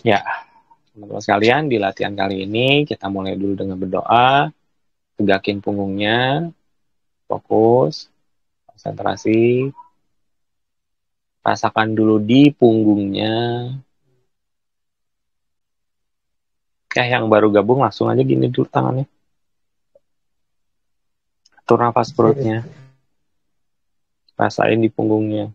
Ya, teman-teman sekalian, di latihan kali ini kita mulai dulu dengan berdoa, tegakin punggungnya, fokus, konsentrasi, rasakan dulu di punggungnya. Yang baru gabung langsung aja gini dulu tangannya. Atur nafas perutnya, rasain di punggungnya.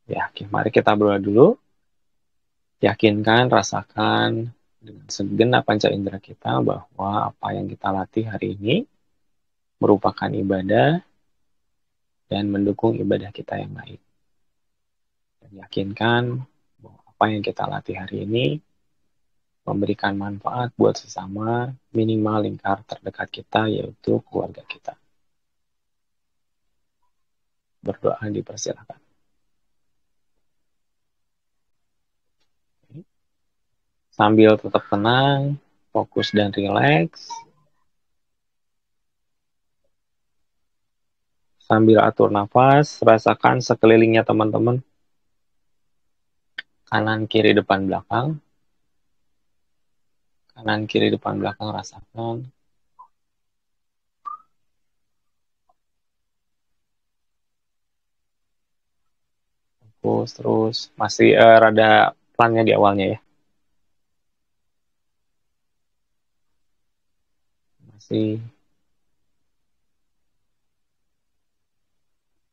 Ya, oke, mari kita berdoa dulu. Yakinkan, rasakan dengan segenap panca indera kita bahwa apa yang kita latih hari ini merupakan ibadah dan mendukung ibadah kita yang lain. Dan yakinkan bahwa apa yang kita latih hari ini memberikan manfaat buat sesama, minimal lingkar terdekat kita, yaitu keluarga kita. Berdoa dipersilakan. Sambil tetap tenang, fokus dan rileks. Sambil atur nafas, rasakan sekelilingnya teman-teman. Kanan, kiri, depan, belakang. Kanan, kiri, depan, belakang, rasakan. Fokus terus. Masih rada pelannya di awalnya ya. Masih.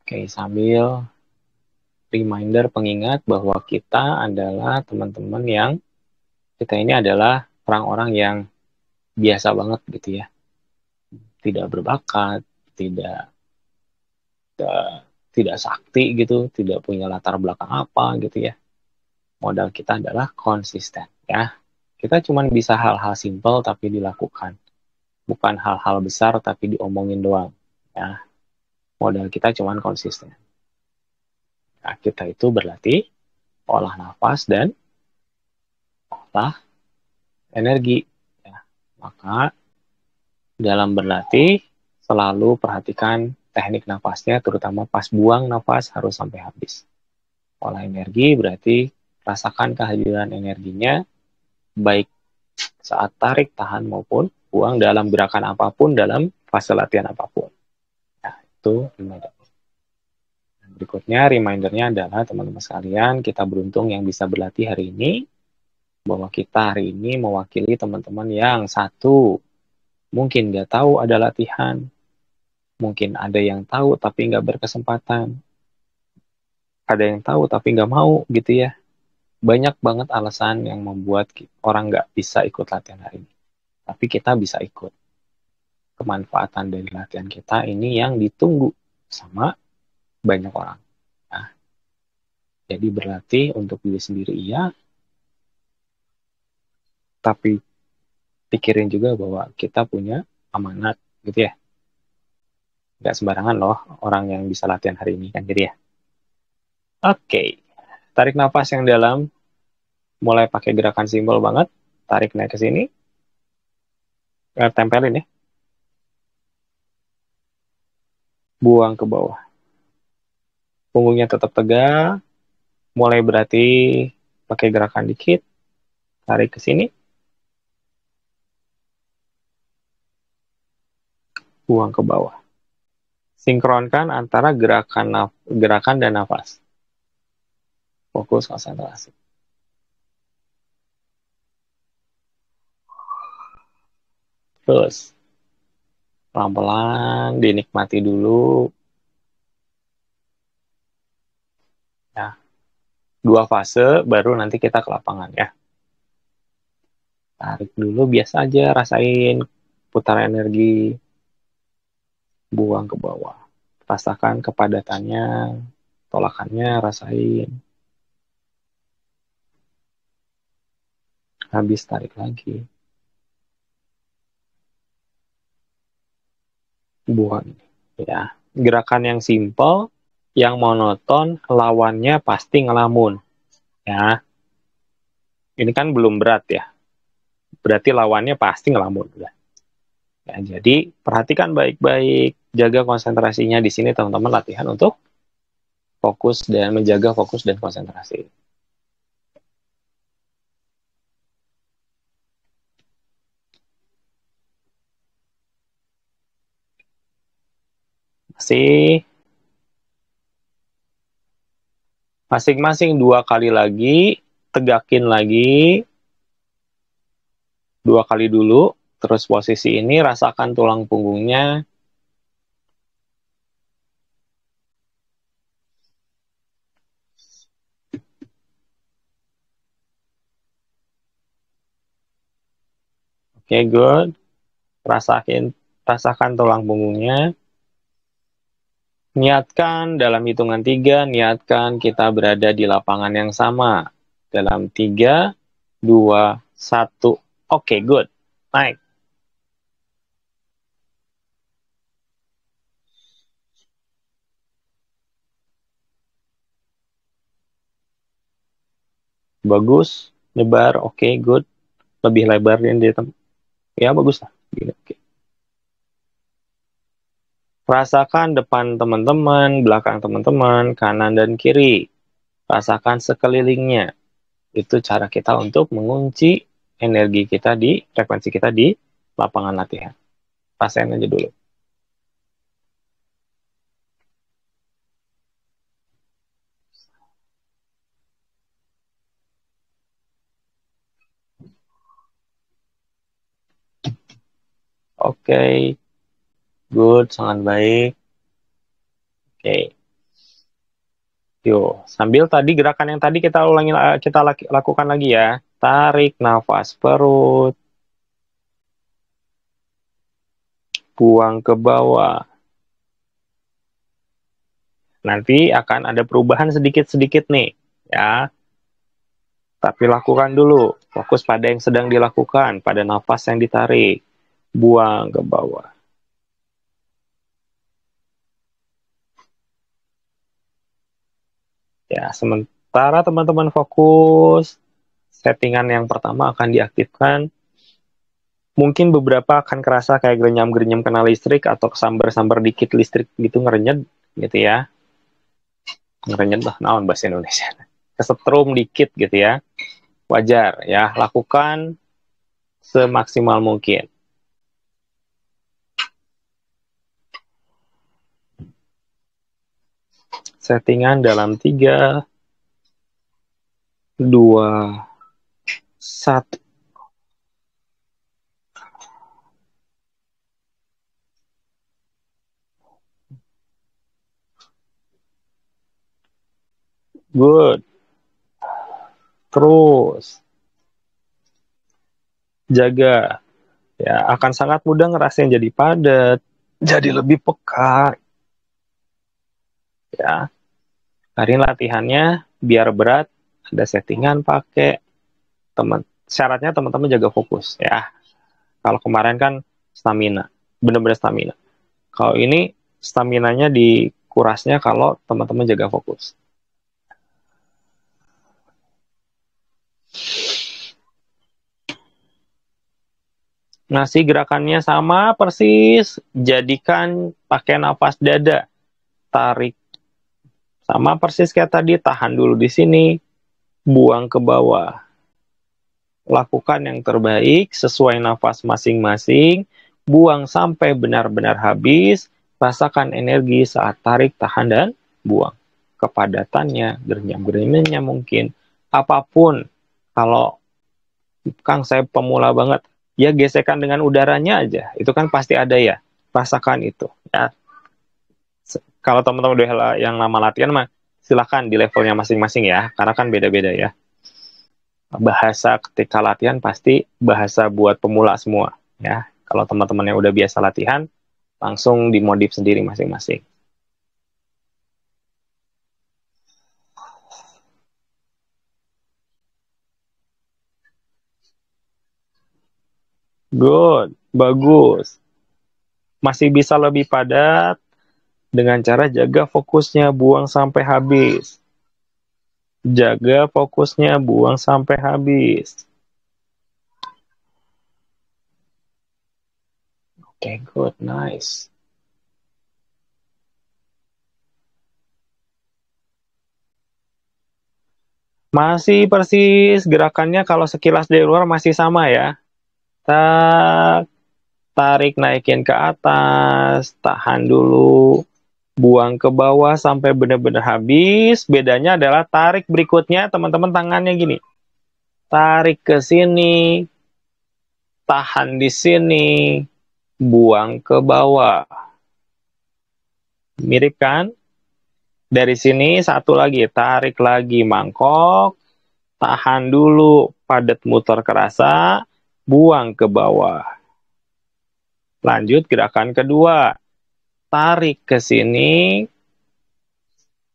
Oke, sambil reminder, pengingat bahwa kita adalah teman-teman yang kita ini adalah orang-orang yang biasa banget gitu ya. Tidak berbakat, tidak sakti gitu, tidak punya latar belakang apa gitu ya. Modal kita adalah konsisten ya. Kita cuma bisa hal-hal simpel tapi dilakukan. Bukan hal-hal besar tapi diomongin doang ya. Modal kita cuma konsisten. Nah, kita itu berlatih olah nafas dan olah energi ya. Maka dalam berlatih selalu perhatikan teknik nafasnya, terutama pas buang nafas harus sampai habis. Olah energi berarti rasakan kehadiran energinya baik saat tarik, tahan maupun buang dalam gerakan apapun, dalam fase latihan apapun. Nah, itu reminder. Berikutnya remindernya adalah teman-teman sekalian, kita beruntung yang bisa berlatih hari ini, bahwa kita hari ini mewakili teman-teman yang satu, mungkin nggak tahu ada latihan, mungkin ada yang tahu tapi nggak berkesempatan, ada yang tahu tapi nggak mau gitu ya. Banyak banget alasan yang membuat orang nggak bisa ikut latihan hari ini. Tapi kita bisa ikut. Kemanfaatan dari latihan kita ini yang ditunggu sama banyak orang. Nah, jadi berlatih untuk diri sendiri iya, tapi pikirin juga bahwa kita punya amanat gitu ya. Nggak sembarangan loh orang yang bisa latihan hari ini kan jadi ya. Oke, tarik nafas yang dalam, mulai pakai gerakan simpel banget, tarik naik ke sini, tempelin ya, buang ke bawah, punggungnya tetap tegak, mulai berarti pakai gerakan dikit, tarik ke sini, buang ke bawah. Sinkronkan antara gerakan dan nafas. Fokus konsentrasi. Terus pelan-pelan dinikmati dulu. Ya, 2 fase baru nanti kita ke lapangan ya. Tarik dulu biasa aja, rasain putar energi, buang ke bawah. Rasakan kepadatannya, tolakannya, rasain. Habis tarik lagi. Buang. Ya, gerakan yang simple, yang monoton, lawannya pasti ngelamun. Ya, ini kan belum berat ya. Berarti lawannya pasti ngelamun. Ya, jadi perhatikan baik-baik, jaga konsentrasinya di sini teman-teman, latihan untuk fokus dan menjaga fokus dan konsentrasi. Masih masing-masing 2 kali lagi, tegakin lagi 2 kali dulu, terus posisi ini rasakan tulang punggungnya. Oke, good. Rasakan tulang punggungnya. Niatkan dalam hitungan 3, niatkan kita berada di lapangan yang sama. Dalam 3, 2, 1. Oke, good. Naik. Bagus. Nyebar. Oke, good. Lebih lebar di tempat. Ya, bagus lah. Gini, oke. Rasakan depan teman-teman, belakang teman-teman, kanan dan kiri. Rasakan sekelilingnya. Itu cara kita untuk mengunci energi kita di frekuensi kita di lapangan latihan. Rasain aja dulu. Oke, good, sangat baik. Oke, yuk. Sambil tadi gerakan yang tadi kita ulangi, kita lakukan lagi ya. Tarik nafas perut, buang ke bawah. Nanti akan ada perubahan sedikit-sedikit nih, ya. Tapi lakukan dulu, fokus pada yang sedang dilakukan, pada nafas yang ditarik, buang ke bawah. Ya, sementara teman-teman fokus, settingan yang pertama akan diaktifkan. Mungkin beberapa akan kerasa kayak gerenyam-gerenyam kena listrik atau kesambar-sambar dikit listrik gitu ngerenyet gitu ya. Ngerenyet lah, naon bahasa Indonesia. Kesetrum dikit gitu ya. Wajar ya, lakukan semaksimal mungkin. Settingan dalam 3, 2, 1. Good. Terus jaga ya, akan sangat mudah ngerasain jadi padat, jadi lebih peka ya. Hari latihannya biar berat, ada settingan pakai syaratnya teman-teman jaga fokus ya. Kalau kemarin kan stamina, benar-benar stamina. Kalau ini staminanya dikurasnya kalau teman-teman jaga fokus. Nasi gerakannya sama persis, jadikan pakai nafas dada, tarik sama persis kayak tadi, tahan dulu di sini, buang ke bawah. Lakukan yang terbaik sesuai nafas masing-masing, buang sampai benar-benar habis, rasakan energi saat tarik, tahan, dan buang. Kepadatannya, gerenyam-gerenyamnya mungkin, apapun. Kalau Kang saya pemula banget, ya gesekan dengan udaranya aja, itu kan pasti ada ya, rasakan itu. Ya. Kalau teman-teman udah yang lama latihan mah, silakan di levelnya masing-masing ya, karena kan beda-beda ya. Bahasa ketika latihan pasti bahasa buat pemula semua ya. Kalau teman-teman yang udah biasa latihan, langsung dimodif sendiri masing-masing. Good, bagus. Masih bisa lebih padat dengan cara jaga fokusnya, buang sampai habis. Jaga fokusnya, buang sampai habis. Oke, good, nice. Masih persis gerakannya kalau sekilas dari luar masih sama ya. Tak, tarik naikin ke atas, tahan dulu, buang ke bawah sampai benar-benar habis. Bedanya adalah tarik berikutnya teman-teman tangannya gini. Tarik ke sini, tahan di sini, buang ke bawah. Mirip kan? Dari sini satu lagi, tarik lagi mangkok, tahan dulu, padat muter kerasa, buang ke bawah. Lanjut gerakan kedua, tarik ke sini,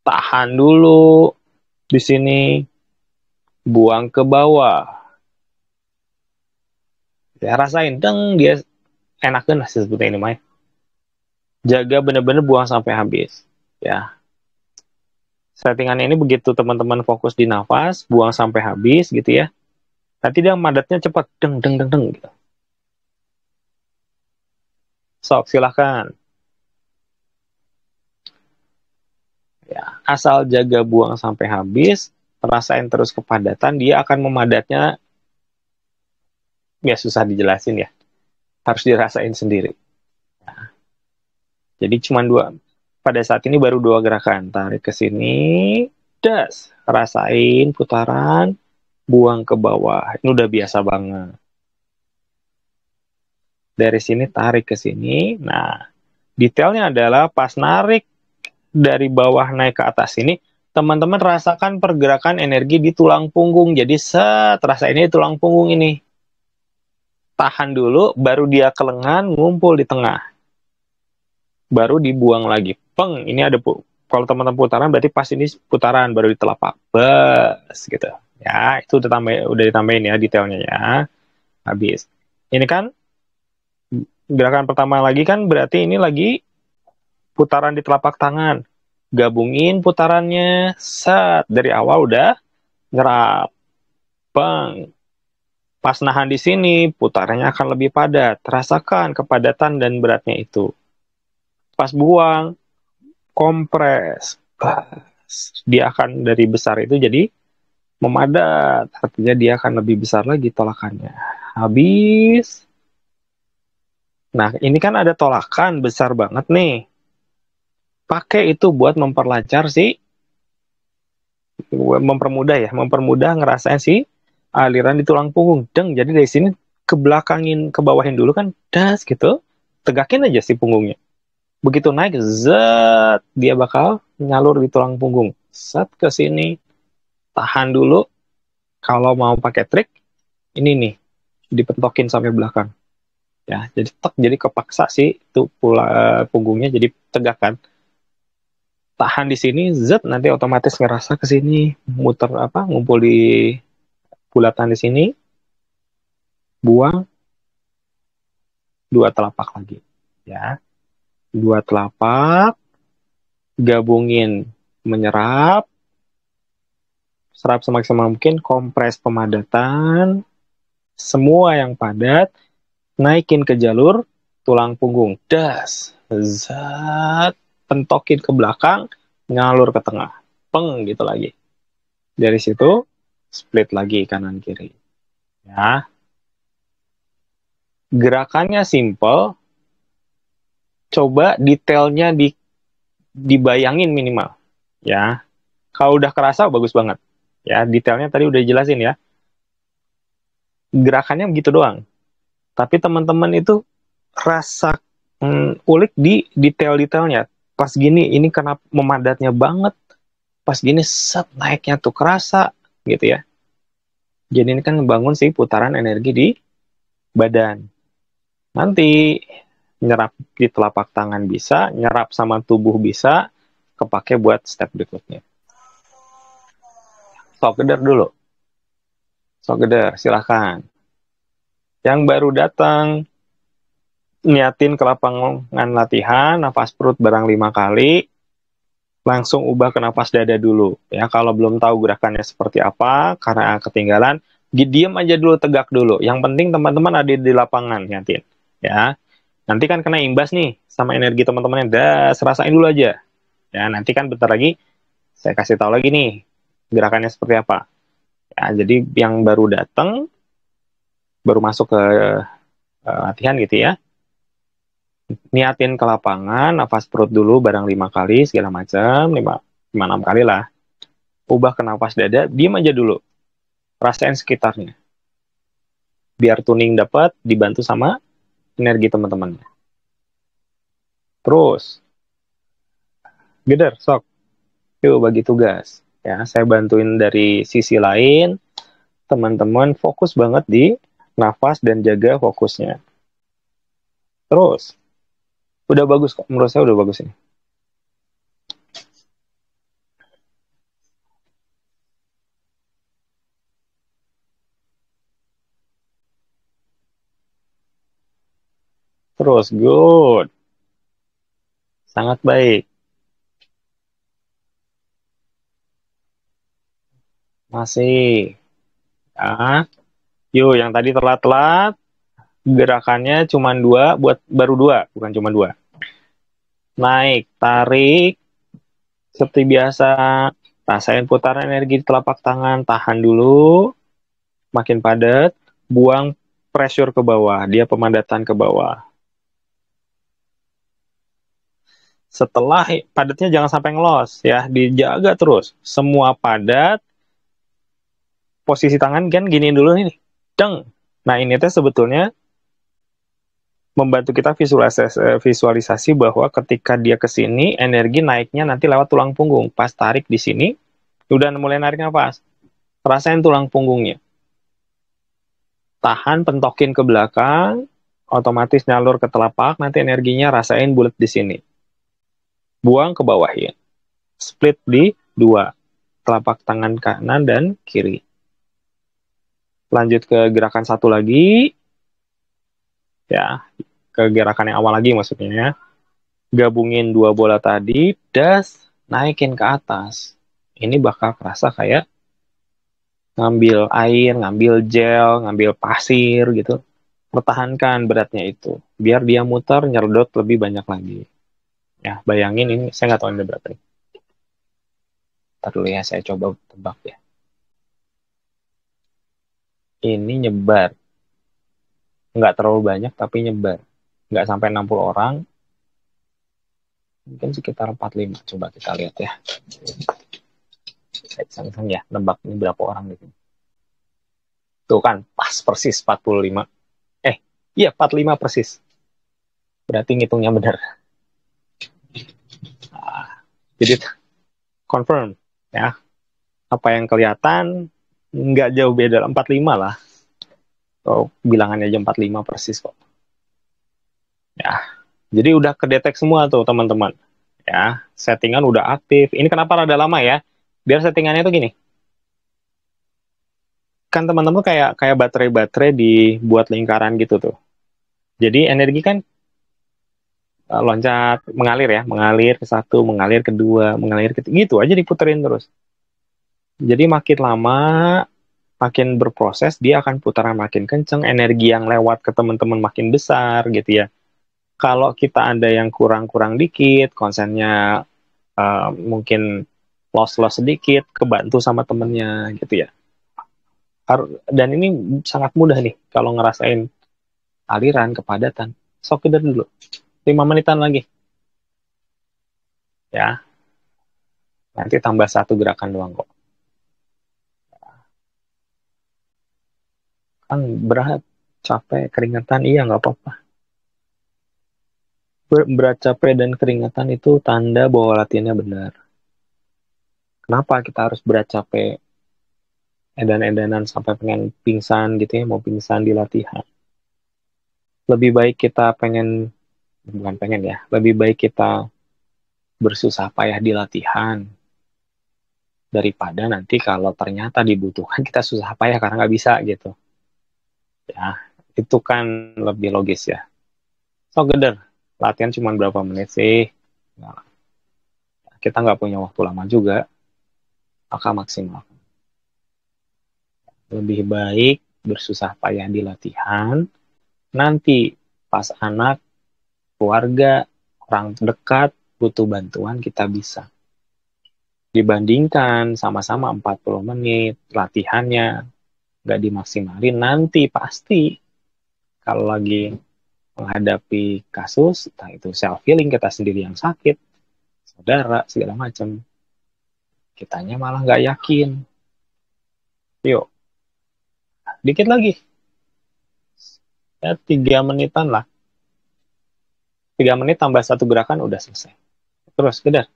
tahan dulu di sini, buang ke bawah. Ya rasain, deng, dia enakan lah sebetulnya ini mah. Jaga bener-bener buang sampai habis. Ya, settingan ini begitu teman-teman fokus di nafas, buang sampai habis gitu ya. Nanti dia madatnya cepat, deng deng deng deng gitu. Sok silahkan. Ya, asal jaga buang sampai habis, rasain terus kepadatan, dia akan memadatnya. Ya susah dijelasin ya, harus dirasain sendiri. Ya. Jadi cuma dua. Pada saat ini baru dua gerakan, tarik ke sini, das, rasain putaran, buang ke bawah. Ini udah biasa banget. Dari sini tarik ke sini. Nah, detailnya adalah pas narik dari bawah naik ke atas ini, teman-teman rasakan pergerakan energi di tulang punggung. Jadi terasa ini tulang punggung ini. Tahan dulu, baru dia ke lengan, ngumpul di tengah. Baru dibuang lagi. Peng, ini ada kalau teman-teman putaran berarti pas ini putaran baru di telapak. Bes gitu. Ya, itu udah ditambahin ya detailnya ya. Habis. Ini kan gerakan pertama lagi kan berarti ini lagi putaran di telapak tangan. Gabungin putarannya, dari awal udah nyerap. Bang. Pas nahan di sini, putarannya akan lebih padat. Rasakan kepadatan dan beratnya itu. Pas buang, kompres. Dia akan dari besar itu jadi memadat. Artinya dia akan lebih besar lagi tolakannya. Habis. Nah, ini kan ada tolakan besar banget nih. Pakai itu buat memperlancar mempermudah ngerasain aliran di tulang punggung. Jadi dari sini ke belakangin, ke bawahin dulu kan, das gitu. Tegakin aja si punggungnya. Begitu naik, zat, dia bakal nyalur di tulang punggung. Set ke sini, tahan dulu. Kalau mau pakai trik, ini nih, dipentokin sampai belakang. Ya, jadi kepaksa sih itu punggungnya jadi tegak kan. Tahan di sini, zat, nanti otomatis ngerasa ke sini, muter ngumpul di bulatan di sini, buang, dua telapak lagi. Ya, dua telapak, gabungin menyerap, serap semaksimal mungkin, kompres pemadatan, semua yang padat, naikin ke jalur tulang punggung, das, zat, pentokin ke belakang, ngalur ke tengah, peng gitu lagi. Dari situ split lagi kanan kiri. Ya. Gerakannya simple, coba detailnya dibayangin minimal. Ya. Kalau udah kerasa bagus banget. Ya, detailnya tadi udah jelasin ya. Gerakannya begitu doang. Tapi teman-teman itu rasa ulik di detail-detailnya. Pas gini, ini kenapa memadatnya banget. Pas gini, set, naiknya tuh kerasa, gitu ya. Jadi ini kan membangun sih putaran energi di badan. Nanti nyerap di telapak tangan bisa, nyerap sama tubuh bisa, kepake buat step berikutnya. Sok geder dulu. Sok geder, silahkan. Yang baru datang, niatin ke lapangan latihan, nafas perut barang 5 kali, langsung ubah ke nafas dada dulu. Ya, kalau belum tahu gerakannya seperti apa, karena ketinggalan, diam aja dulu, tegak dulu. Yang penting teman-teman ada di lapangan, niatin. Ya, nanti kan kena imbas nih sama energi teman-temannya, rasain dulu aja. Ya, nanti kan bentar lagi saya kasih tahu lagi nih gerakannya seperti apa. Ya, jadi yang baru datang, baru masuk ke latihan gitu ya, niatin ke lapangan, nafas perut dulu barang 5 kali segala macam, 5 6 kali lah. Ubah ke nafas dada, diam aja dulu, rasain sekitarnya. Biar tuning dapat, dibantu sama energi teman-teman. Terus, geder, sok, yuk bagi tugas. Ya, saya bantuin dari sisi lain, teman-teman fokus banget di nafas dan jaga fokusnya. Terus, udah bagus kok, menurut saya udah bagus ini. Terus, good, sangat baik. Masih, ya. Yuk, yang tadi telat-telat, gerakannya cuma dua, baru dua, bukan cuma dua. Naik, tarik, seperti biasa, rasain putaran energi di telapak tangan, tahan dulu, makin padat, buang pressure ke bawah, dia pemadatan ke bawah. Setelah padatnya jangan sampai ngelos ya, dijaga terus. Semua padat, posisi tangan kan gini dulu nih, deng. Nah ini tuh sebetulnya membantu kita visualisasi bahwa ketika dia ke sini, energi naiknya nanti lewat tulang punggung. Pas tarik di sini, udah mulai narik nafas. Rasain tulang punggungnya. Tahan, pentokin ke belakang, otomatis nyalur ke telapak, nanti energinya rasain bulat di sini. Buang ke bawah ya. Split di dua, telapak tangan kanan dan kiri. Lanjut ke gerakan satu lagi, ya, ke gerakan yang awal lagi maksudnya ya. Gabungin dua bola tadi, das, naikin ke atas. Ini bakal kerasa kayak ngambil air, ngambil gel, ngambil pasir gitu. Pertahankan beratnya itu, biar dia muter, nyerdot lebih banyak lagi. Ya, bayangin ini, saya nggak tahu ini berapa nih. Ntar dulu ya, saya coba tebak ya. Ini nyebar. Nggak terlalu banyak, tapi nyebar. Nggak sampai 60 orang. Mungkin sekitar 45. Coba kita lihat ya. Saya iseng ya, nebak ini berapa orang gitu. Tuh kan, pas persis 45. Iya 45 persis. Berarti ngitungnya benar. Nah, jadi confirm ya. Apa yang kelihatan nggak jauh beda, 45 lah. So, bilangannya aja 45 persis kok. Ya, jadi udah kedetek semua tuh teman-teman. Ya, settingan udah aktif. Ini kenapa rada lama ya? Biar settingannya tuh gini. Kan teman-teman kayak kayak baterai-baterai dibuat lingkaran gitu tuh. Jadi energi kan loncat, mengalir ya, mengalir ke satu, mengalir ke dua, mengalir ke gitu aja diputerin terus. Jadi makin lama, makin berproses, dia akan putaran makin kenceng, energi yang lewat ke teman-teman makin besar gitu ya. Kalau kita ada yang kurang-kurang dikit, konsennya mungkin loss-loss sedikit, kebantu sama temennya gitu ya. Dan ini sangat mudah nih kalau ngerasain aliran, kepadatan. Sok kita dulu. 5 menitan lagi. Ya, nanti tambah satu gerakan doang kok. Kan berat, capek, keringetan, iya nggak apa-apa. Berat, capek, dan keringetan itu tanda bahwa latihannya benar. Kenapa kita harus berat, capek, edan-edanan sampai pengen pingsan gitu ya, mau pingsan di latihan. Lebih baik kita bukan pengen ya, lebih baik kita bersusah payah di latihan daripada nanti kalau ternyata dibutuhkan kita susah payah karena nggak bisa gitu. Ya, itu kan lebih logis ya. So, geder, latihan cuma berapa menit sih? Nah, kita nggak punya waktu lama juga, maka maksimal. Lebih baik bersusah payah di latihan, nanti pas anak, keluarga, orang dekat butuh bantuan, kita bisa. Dibandingkan sama-sama 40 menit, latihannya nggak dimaksimalin, nanti pasti kalau lagi menghadapi kasus, entah itu self-healing, kita sendiri yang sakit, saudara, segala macam, kitanya malah nggak yakin. Yuk, dikit lagi. Ya, 3 menitan lah. 3 menit tambah satu gerakan udah selesai. Terus, kedar.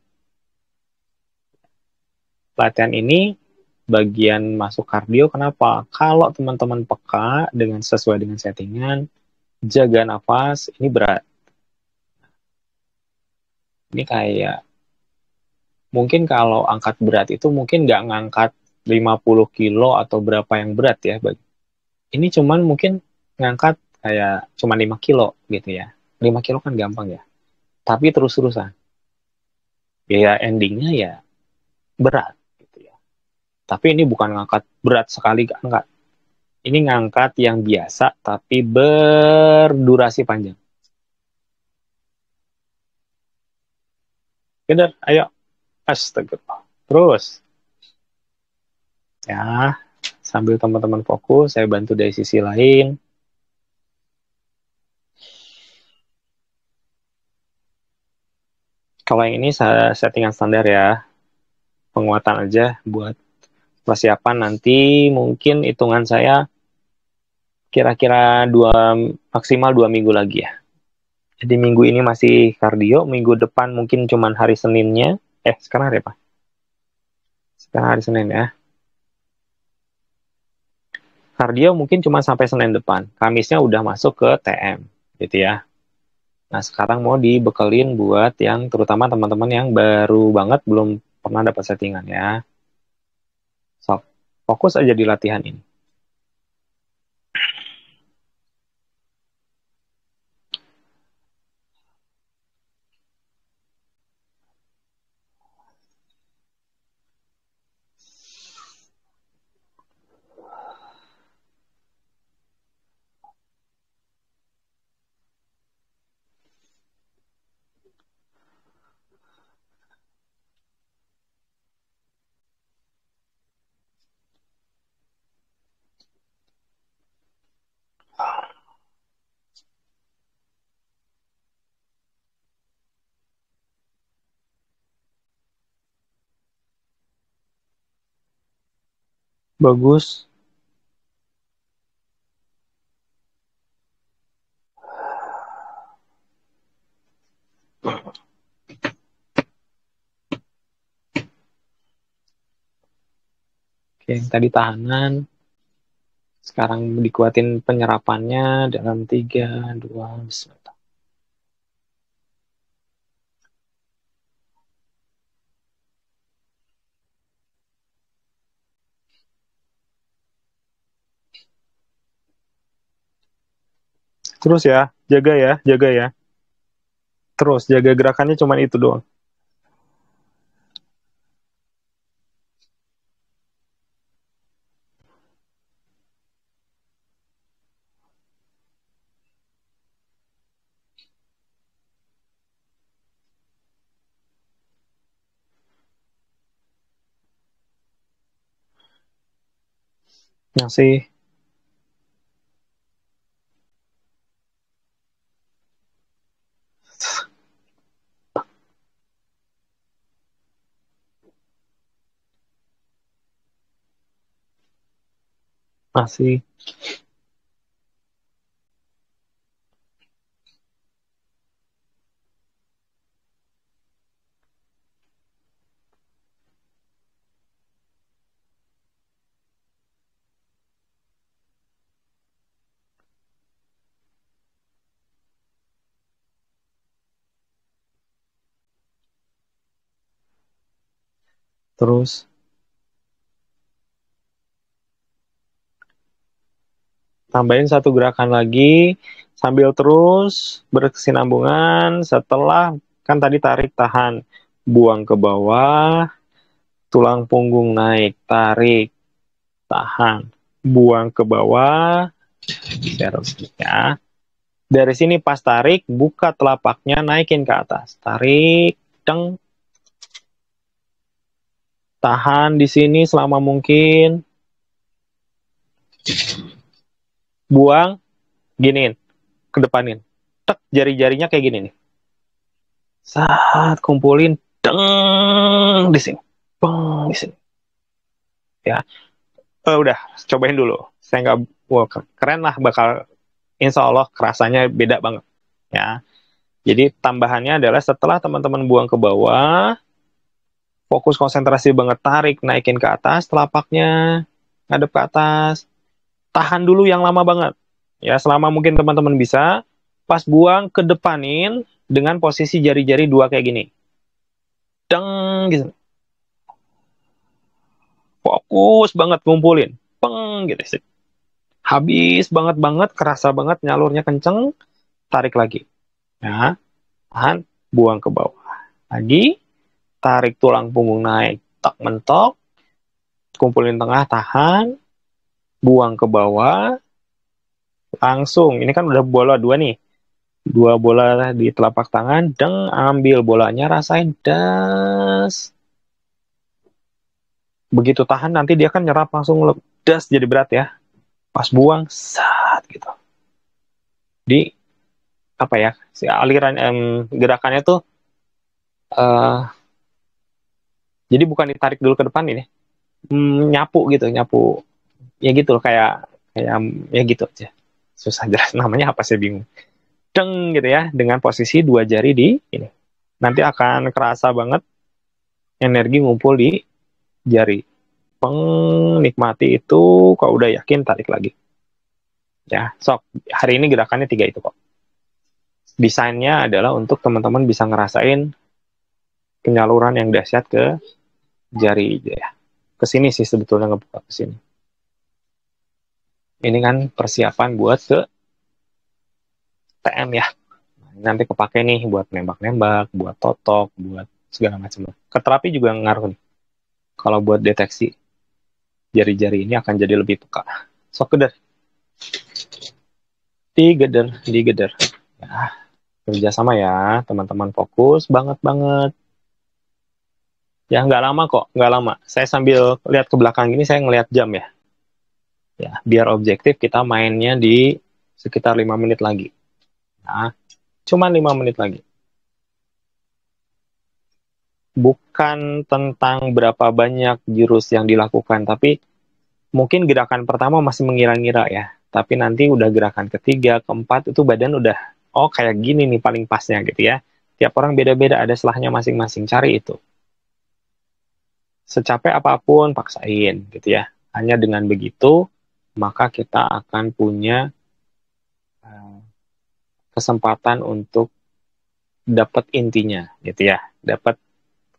Latihan ini bagian masuk kardio, kenapa? Kalau teman-teman peka dengan sesuai dengan settingan, jaga nafas, ini berat. Ini kayak, mungkin kalau angkat berat itu mungkin nggak ngangkat 50 kilo atau berapa yang berat ya. Ini cuman mungkin ngangkat kayak cuma 5 kilo gitu ya. 5 kilo kan gampang ya. Tapi terus-terusan. Ya endingnya ya berat gitu ya. Tapi ini bukan ngangkat berat sekali, enggak. Ini ngangkat yang biasa tapi berdurasi panjang. Bener, ayo. Astagfirullah. Terus. Ya, sambil teman-teman fokus, saya bantu dari sisi lain. Kalau yang ini saya settingan standar ya. Penguatan aja buat persiapan nanti, mungkin hitungan saya kira-kira maksimal 2 minggu lagi ya. Jadi minggu ini masih kardio, minggu depan mungkin cuman hari Seninnya. Sekarang hari apa? Sekarang hari Senin ya. Kardio mungkin cuma sampai Senin depan. Kamisnya udah masuk ke TM, gitu ya. Nah, sekarang mau dibekelin buat yang terutama teman-teman yang baru banget belum pernah dapat settingan ya. So, fokus aja di latihan ini. Bagus. Oke, yang tadi tahanan. Sekarang dikuatin penyerapannya dalam 3, 2, bismillah. Terus ya, jaga ya, jaga ya. Terus jaga gerakannya cuma itu doang. Masih, masih. Terus tambahin satu gerakan lagi sambil terus berkesinambungan. Setelah kan tadi tarik tahan, buang ke bawah, tulang punggung naik, tarik tahan, buang ke bawah, terusnya. Dari sini pas tarik, buka telapaknya, naikin ke atas, tarik, deng, Tahan di sini selama mungkin. Buang, giniin, kedepanin. Tek, jari-jarinya kayak gini nih. Saat kumpulin, deng di sini. Beng di sini. Ya, udah, cobain dulu. Saya nggak, wah, keren lah, bakal, insya Allah kerasanya beda banget. Ya, jadi tambahannya adalah setelah teman-teman buang ke bawah, fokus konsentrasi banget, tarik, naikin ke atas, telapaknya, ngadep ke atas, tahan dulu yang lama banget. Ya, selama mungkin teman-teman bisa, pas buang, kedepanin, dengan posisi jari-jari dua kayak gini. Deng, gitu. Fokus banget ngumpulin. Peng, gitu sih. Habis banget-banget, kerasa banget, nyalurnya kenceng, tarik lagi. Ya, tahan, buang ke bawah. Lagi, tarik tulang punggung naik, tak mentok, kumpulin tengah, tahan, buang ke bawah, langsung. Ini kan udah bola dua nih. Dua bola di telapak tangan, deng, ambil bolanya, rasain, das. Begitu tahan, nanti dia kan nyerap langsung das, jadi berat ya. Pas buang, sat, gitu. Di, apa ya, si aliran, gerakannya tuh, eh jadi bukan ditarik dulu ke depan ini, nyapu gitu, nyapu. Ya gitu loh, kayak, kayak, ya gitu aja. Susah jelas namanya apa, saya bingung. Deng, gitu ya, dengan posisi dua jari di ini. Nanti akan kerasa banget energi ngumpul di jari. Peng, nikmati itu, kalau udah yakin tarik lagi. Ya, sok, hari ini gerakannya tiga itu kok. Desainnya adalah untuk teman-teman bisa ngerasain penyaluran yang dahsyat ke jari ya. Ke sini sih sebetulnya, ngebuka ke sini. Ini kan persiapan buat ke TM ya. Nanti kepake nih buat nembak-nembak, buat totok, buat segala macam. Ke terapi juga ngaruh nih. Kalau buat deteksi, jari-jari ini akan jadi lebih peka. Sok geder, digeder, digeder. Ya, kerja sama ya, teman-teman, fokus banget-banget. Ya, nggak lama kok, nggak lama. Saya sambil lihat ke belakang ini, saya ngelihat jam ya. Ya, biar objektif kita mainnya di sekitar 5 menit lagi. Nah, cuma 5 menit lagi. Bukan tentang berapa banyak jurus yang dilakukan, tapi mungkin gerakan pertama masih mengira-ngira ya. Tapi nanti udah gerakan ketiga, keempat, itu badan udah, oh kayak gini nih paling pasnya gitu ya. Tiap orang beda-beda, ada selahnya masing-masing. Cari itu. Secapek apapun, paksain gitu ya. Hanya dengan begitu, maka kita akan punya eh, kesempatan untuk dapat intinya gitu ya. Dapat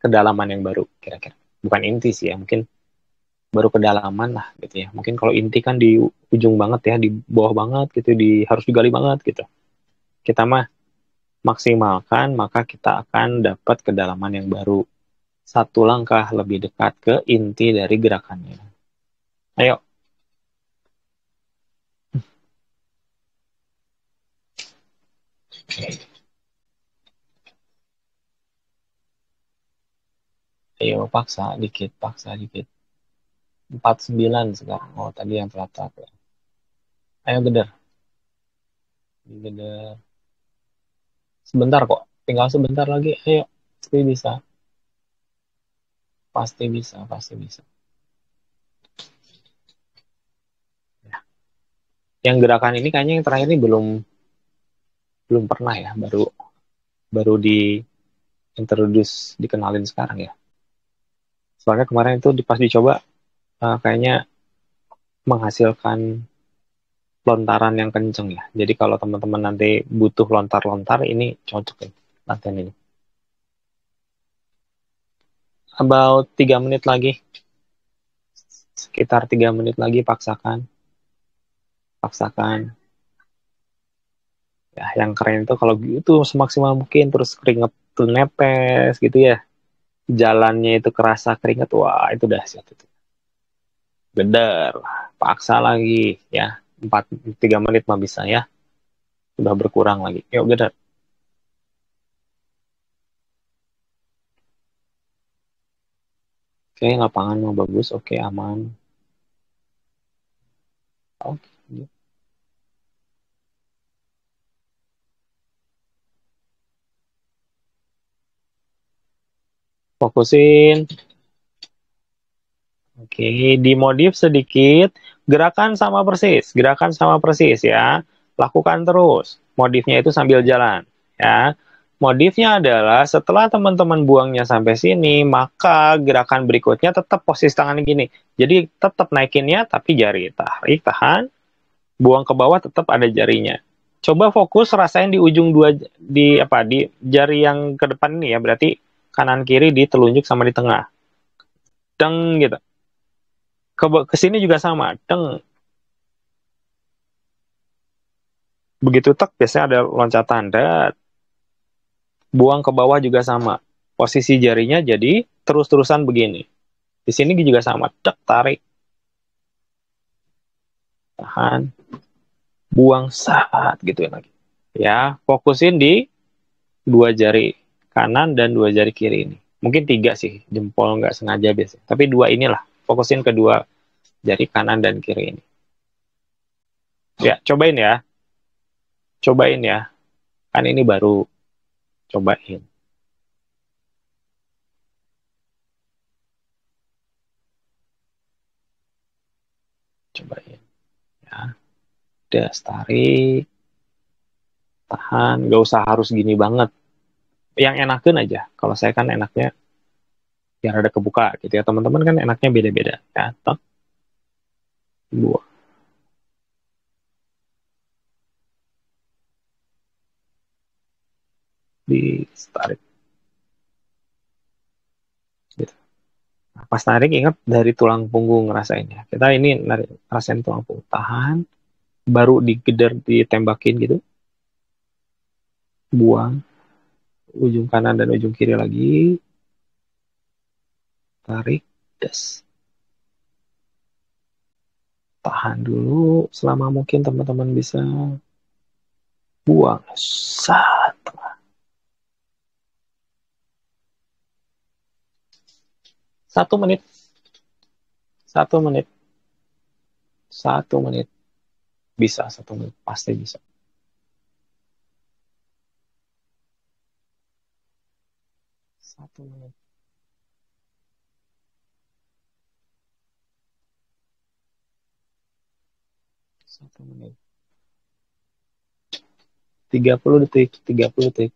kedalaman yang baru kira-kira. Bukan inti sih ya, mungkin baru kedalaman lah gitu ya. Mungkin kalau inti kan di ujung banget ya, di bawah banget gitu, di harus digali banget gitu. Kita mah maksimalkan, maka kita akan dapat kedalaman yang baru. Satu langkah lebih dekat ke inti dari gerakannya. Ayo. Ayo, paksa dikit. 49 sekarang. Oh, tadi yang telat-telat ya. Ayo geder, geder. Sebentar kok, tinggal sebentar lagi. Ayo, pasti bisa, pasti bisa, pasti bisa. Ya. Yang gerakan ini kayaknya yang terakhir ini belum belum pernah ya, baru baru di introduce, dikenalin sekarang ya. Soalnya kemarin itu pas dicoba, kayaknya menghasilkan lontaran yang kenceng ya. Jadi kalau teman-teman nanti butuh lontar-lontar, ini cocok ya latihan ini. About 3 menit lagi, sekitar 3 menit lagi, paksakan, paksakan. Ya, yang keren itu kalau gitu semaksimal mungkin, terus keringet tuh nepes gitu ya. Jalannya itu kerasa keringet, wah itu dahsyat itu. Geder, paksa lagi ya. 3 menit mah bisa ya. Sudah berkurang lagi. Yuk geder. Oke, lapangan mau bagus. Oke, aman. Oke. Fokusin. Oke, dimodif sedikit. Gerakan sama persis ya. Lakukan terus. Modifnya itu sambil jalan ya. Modifnya adalah setelah teman-teman buangnya sampai sini, maka gerakan berikutnya tetap posisi tangan gini. Jadi tetap naikinnya tapi jari tarik, tahan, buang ke bawah tetap ada jarinya. Coba fokus rasain di ujung dua di jari yang ke depan ini ya, berarti kanan kiri di telunjuk sama di tengah. Deng gitu. Ke sini juga sama, deng. Begitu tek biasanya ada loncatan, dat. Buang ke bawah juga sama. Posisi jarinya jadi terus-terusan begini. Di sini juga sama, tek tarik, tahan, buang saat gitu ya lagi. Ya, fokusin di dua jari kanan dan dua jari kiri ini. Mungkin tiga sih, jempol nggak sengaja biasa. Tapi dua inilah, fokusin kedua jari kanan dan kiri ini. Ya, cobain ya. Cobain ya. Kan ini baru. Cobain. Cobain. Ya. Udah, tarik. Tahan. Nggak usah harus gini banget. Yang enakin aja. Kalau saya kan enaknya biar ada kebuka gitu ya. Teman-teman kan enaknya beda-beda. Ya, tok. Dua. Di tarik. Gitu. Nah, pas tarik ingat dari tulang punggung ngerasainnya. Kita ini rasain tulang punggung. Tahan. Baru digeder ditembakin gitu. Buang. Ujung kanan dan ujung kiri lagi. Tarik. Das. Tahan dulu selama mungkin teman-teman bisa. Buang. Sat. 1 menit. 1 menit. 1 menit. Bisa 1 menit. Pasti bisa. 1 menit. 1 menit. 30 detik. 30 detik.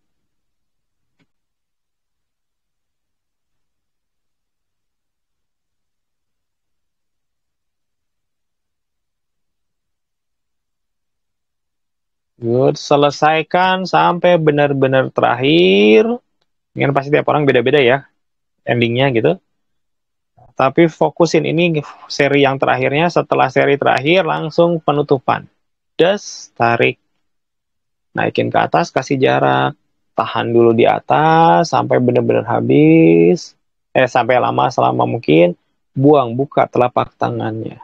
Good. Selesaikan sampai benar-benar terakhir. Ini pasti tiap orang beda-beda ya. Endingnya gitu. Tapi fokusin ini seri yang terakhirnya. Setelah seri terakhir langsung penutupan. Das. Tarik. Naikin ke atas. Kasih jarak. Tahan dulu di atas. Sampai benar-benar habis. Sampai lama selama mungkin. Buang. Buka telapak tangannya.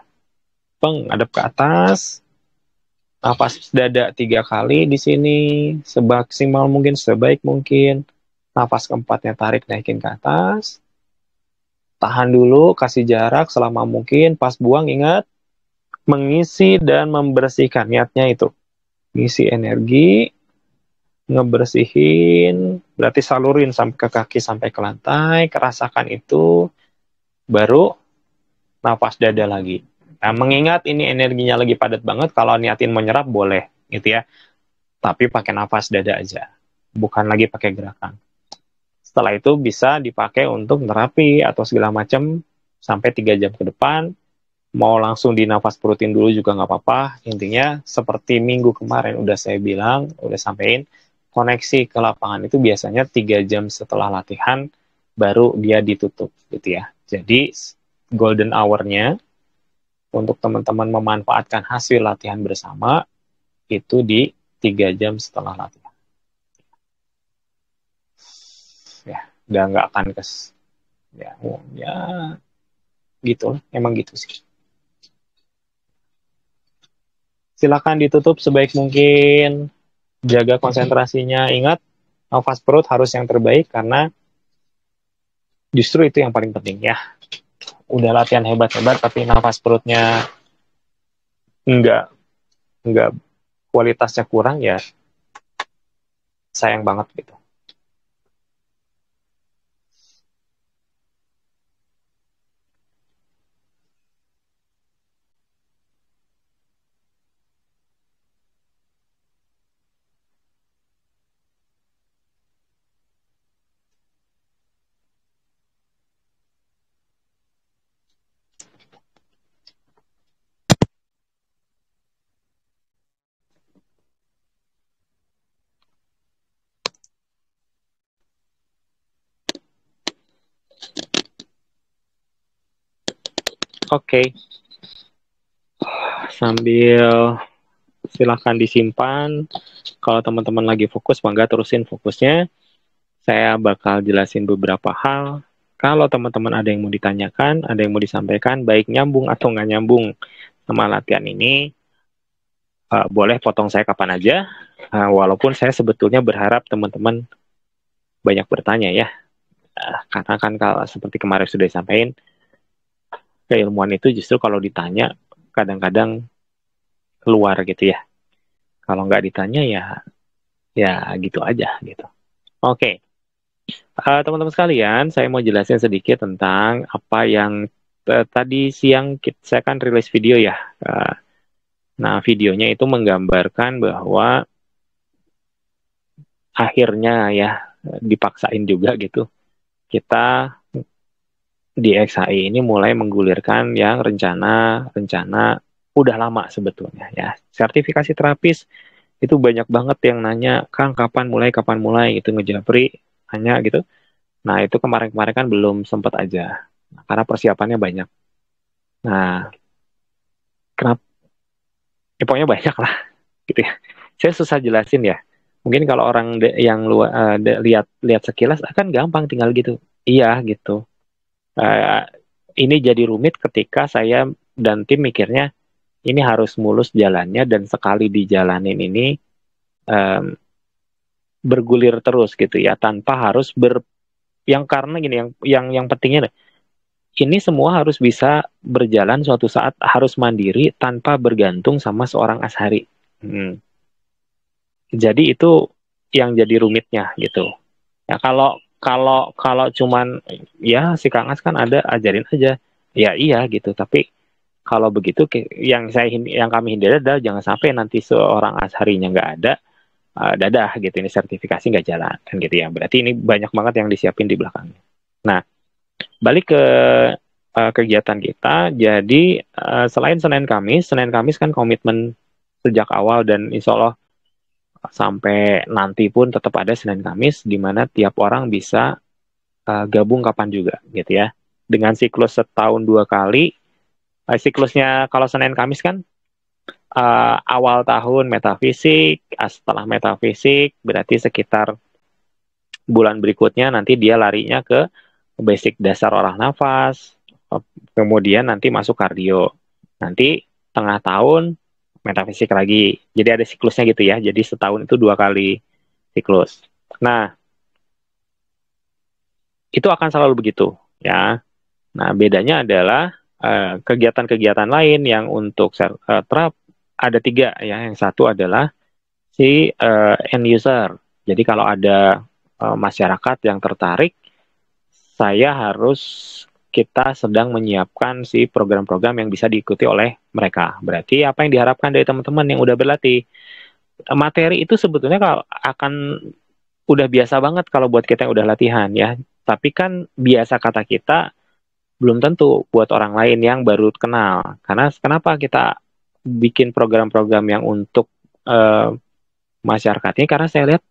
Peng. Hadap ke atas. Nafas dada 3 kali di sini, semaksimal mungkin, sebaik mungkin. Nafas keempatnya tarik, naikin ke atas. Tahan dulu, kasih jarak selama mungkin. Pas buang, ingat, mengisi dan membersihkan. Niatnya itu. Ngisi energi, ngebersihin, berarti salurin sampai ke kaki, sampai ke lantai. Kerasakan itu, baru nafas dada lagi. Nah, mengingat ini energinya lagi padat banget, kalau niatin menyerap boleh, gitu ya. Tapi pakai nafas dada aja, bukan lagi pakai gerakan. Setelah itu bisa dipakai untuk terapi atau segala macam sampai 3 jam ke depan. Mau langsung di nafas rutin dulu juga nggak apa-apa. Intinya seperti minggu kemarin udah saya bilang, udah sampein, koneksi ke lapangan itu biasanya 3 jam setelah latihan baru dia ditutup gitu ya. Jadi golden hour-nya untuk teman-teman memanfaatkan hasil latihan bersama itu di 3 jam setelah latihan. Ya, udah nggak akan ya, ya gitu, emang gitu sih. Silakan ditutup sebaik mungkin, jaga konsentrasinya, ingat nafas perut harus yang terbaik karena justru itu yang paling penting ya. udah latihan hebat-hebat tapi nafas perutnya enggak enggak kualitasnya kurang, ya sayang banget gitu. Oke, sambil silahkan disimpan. Kalau teman-teman lagi fokus, mangga terusin fokusnya. Saya bakal jelasin beberapa hal. Kalau teman-teman ada yang mau ditanyakan, ada yang mau disampaikan, baik nyambung atau nggak nyambung sama latihan ini, boleh potong saya kapan aja. Walaupun saya sebetulnya berharap teman-teman banyak bertanya ya. Karena kan kalau seperti kemarin sudah disampaikan, keilmuan itu justru kalau ditanya kadang-kadang keluar gitu ya. Kalau nggak ditanya ya gitu aja gitu. Oke, teman-teman sekalian, saya mau jelasin sedikit tentang apa yang tadi siang saya kan rilis video ya. Nah, videonya itu menggambarkan bahwa akhirnya ya dipaksain juga gitu. Kita di XHI ini mulai menggulirkan yang rencana udah lama sebetulnya ya. Sertifikasi terapis itu banyak banget yang nanya, Kang kapan mulai gitu, ngejapri hanya gitu. Nah itu kemarin-kemarin kan belum sempat aja, karena persiapannya banyak. Nah kenapa? Ya, pokoknya banyak lah gitu ya. Saya susah jelasin ya. Mungkin kalau orang yang luar lihat lihat sekilas akan gampang tinggal gitu. Iya gitu. Uh, ini jadi rumit ketika saya dan tim mikirnya ini harus mulus jalannya dan sekali dijalanin ini um, bergulir terus gitu ya tanpa harus yang karena gini yang pentingnya ini semua harus bisa berjalan suatu saat harus mandiri tanpa bergantung sama seorang ashari. Jadi itu yang jadi rumitnya gitu. Ya kalau kalau kalau cuman ya si Kang As kan ada ajarin aja. Ya iya gitu, tapi kalau begitu yang kami hindari adalah jangan sampai nanti seorang asharinya nggak ada, dadah gitu ini sertifikasi nggak jalan kan gitu ya. Berarti ini banyak banget yang disiapin di belakangnya. Nah, balik ke kegiatan kita. Jadi selain Senin Kamis kan komitmen sejak awal dan insya Allah sampai nanti pun tetap ada Senin Kamis di mana tiap orang bisa gabung kapan juga gitu ya. Dengan siklus setahun 2 kali. Siklusnya kalau Senin Kamis kan awal tahun metafisik, setelah metafisik berarti sekitar bulan berikutnya nanti dia larinya ke basic dasar olah nafas, kemudian nanti masuk kardio. Nanti tengah tahun metafisik lagi. Jadi ada siklusnya gitu ya. Jadi setahun itu 2 kali siklus. Nah, itu akan selalu begitu ya. Nah, bedanya adalah kegiatan-kegiatan lain yang untuk terap ada 3 ya. Yang satu adalah si end user. Jadi kalau ada masyarakat yang tertarik, kita sedang menyiapkan si program-program yang bisa diikuti oleh mereka. Berarti apa yang diharapkan dari teman-teman yang udah berlatih? Materi itu sebetulnya kalau akan udah biasa banget kalau buat kita yang udah latihan ya. Tapi kan biasa kata kita belum tentu buat orang lain yang baru kenal. Karena kenapa kita bikin program-program yang untuk masyarakatnya? Karena saya lihat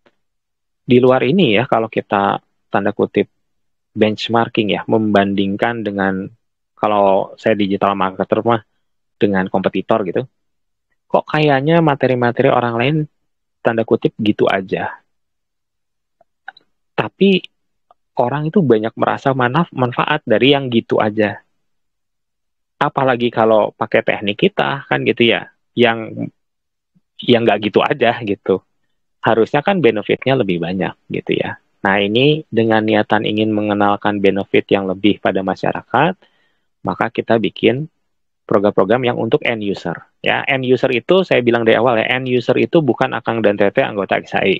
di luar ini ya, kalau kita tanda kutip benchmarking ya, membandingkan dengan kalau saya digital marketer mah dengan kompetitor gitu. Kok kayaknya materi-materi orang lain tanda kutip gitu aja. Tapi orang itu banyak merasa manfaat dari yang gitu aja. Apalagi kalau pakai teknik kita kan gitu ya, yang nggak gitu aja gitu. Harusnya kan benefitnya lebih banyak gitu ya. Nah ini dengan niatan ingin mengenalkan benefit yang lebih pada masyarakat, maka kita bikin program-program yang untuk end user. Ya, end user itu saya bilang dari awal ya, end user itu bukan Akang dan Tete anggota XAI.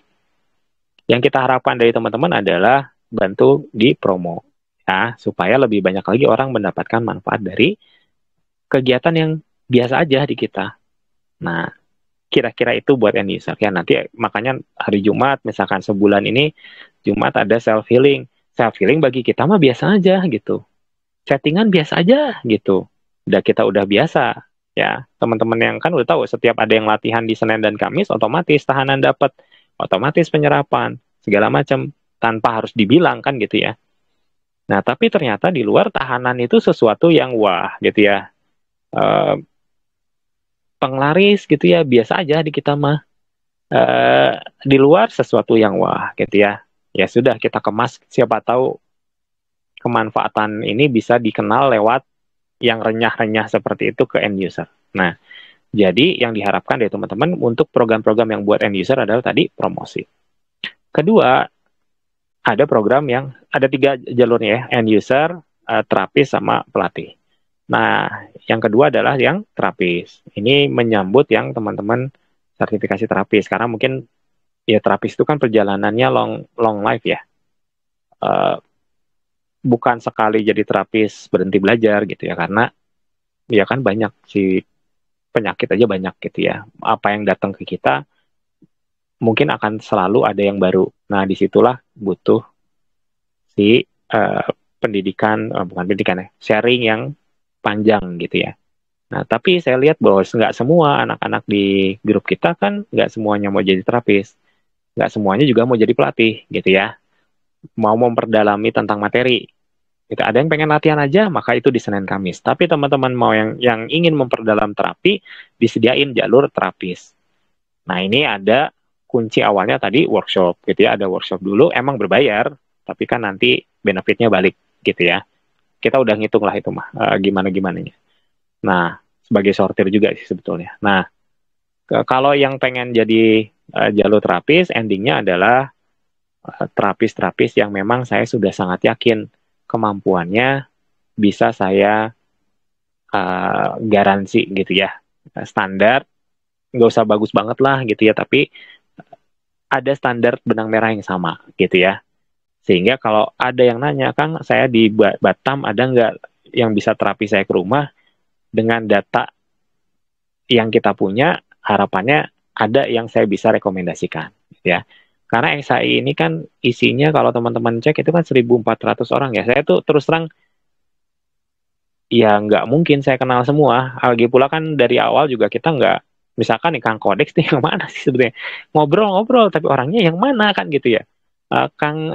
Yang kita harapkan dari teman-teman adalah bantu di promo, ya, supaya lebih banyak lagi orang mendapatkan manfaat dari kegiatan yang biasa aja di kita. Nah, kira-kira itu buat end user ya. Nanti makanya hari Jumat, misalkan sebulan ini Jumat ada self healing. Self healing bagi kita mah biasa aja gitu. Settingan biasa aja gitu. Kita udah biasa ya. Teman-teman yang kan udah tahu setiap ada yang latihan di Senin dan Kamis otomatis tahanan dapat, otomatis penyerapan segala macam tanpa harus dibilang kan gitu ya. Nah, tapi ternyata di luar tahanan itu sesuatu yang wah gitu ya. Eh, Penglaris gitu ya biasa aja di kita mah. Di luar sesuatu yang wah gitu ya. Ya sudah kita kemas, siapa tahu kemanfaatan ini bisa dikenal lewat yang renyah-renyah seperti itu ke end user. Nah, jadi yang diharapkan dari teman-teman untuk program-program yang buat end user adalah tadi promosi. Kedua, ada program yang ada 3 jalurnya ya, end user, terapis sama pelatih. Nah, yang kedua adalah yang terapis. Ini menyambut yang teman-teman sertifikasi terapis karena mungkin ya terapis itu kan perjalanannya long life ya. Uh, Bukan sekali jadi terapis berhenti belajar gitu ya, karena ya kan banyak si penyakit aja banyak gitu ya. Apa yang datang ke kita mungkin akan selalu ada yang baru. Nah, disitulah butuh si pendidikan, bukan pendidikan ya, sharing yang panjang gitu ya. Nah, tapi saya lihat bahwa nggak semua anak-anak di grup kita kan nggak semuanya mau jadi terapis, nggak semuanya juga mau jadi pelatih gitu ya. Mau memperdalami tentang materi. Gitu. Ada yang pengen latihan aja, maka itu di Senin Kamis. Tapi teman-teman mau yang ingin memperdalam terapi, disediain jalur terapis. Nah, ini ada kunci awalnya tadi workshop gitu ya. Ada workshop dulu, emang berbayar, tapi kan nanti benefitnya balik gitu ya. Kita udah ngitung lah itu mah, gimana-gimananya. Nah, sebagai sortir juga sih sebetulnya. Nah, kalau yang pengen jadi jalur terapis, endingnya adalah terapis-terapis yang memang saya sudah sangat yakin kemampuannya bisa saya garansi gitu ya. Standar, nggak usah bagus banget lah gitu ya, tapi ada standar benang merah yang sama gitu ya. Sehingga kalau ada yang nanya, Kang, saya di Batam ada nggak yang bisa terapi saya ke rumah dengan data yang kita punya, harapannya ada yang saya bisa rekomendasikan gitu ya. Karena XAI ini kan isinya kalau teman-teman cek itu kan 1.400 orang ya. Saya tuh terus terang ya nggak mungkin saya kenal semua. Lagi pula kan dari awal juga kita nggak, misalkan nih Kang Kodeks nih yang mana sih sebenarnya, ngobrol-ngobrol tapi orangnya yang mana kan gitu ya. Kang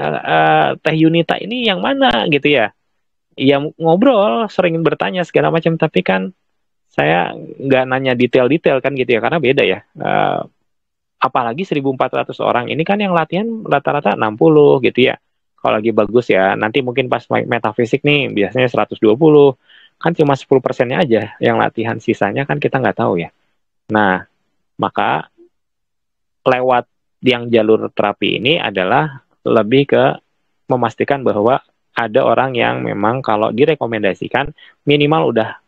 Teh Yunita ini yang mana gitu ya. Ya ngobrol, sering bertanya segala macam, tapi kan saya nggak nanya detail-detail kan gitu ya, karena beda ya. Apalagi 1.400 orang ini kan yang latihan rata-rata 60 gitu ya. Kalau lagi bagus ya, nanti mungkin pas metafisik nih biasanya 120, kan cuma 10%-nya aja yang latihan, sisanya kan kita nggak tahu ya. Nah, maka lewat yang jalur terapi ini adalah lebih ke memastikan bahwa ada orang yang memang kalau direkomendasikan minimal udah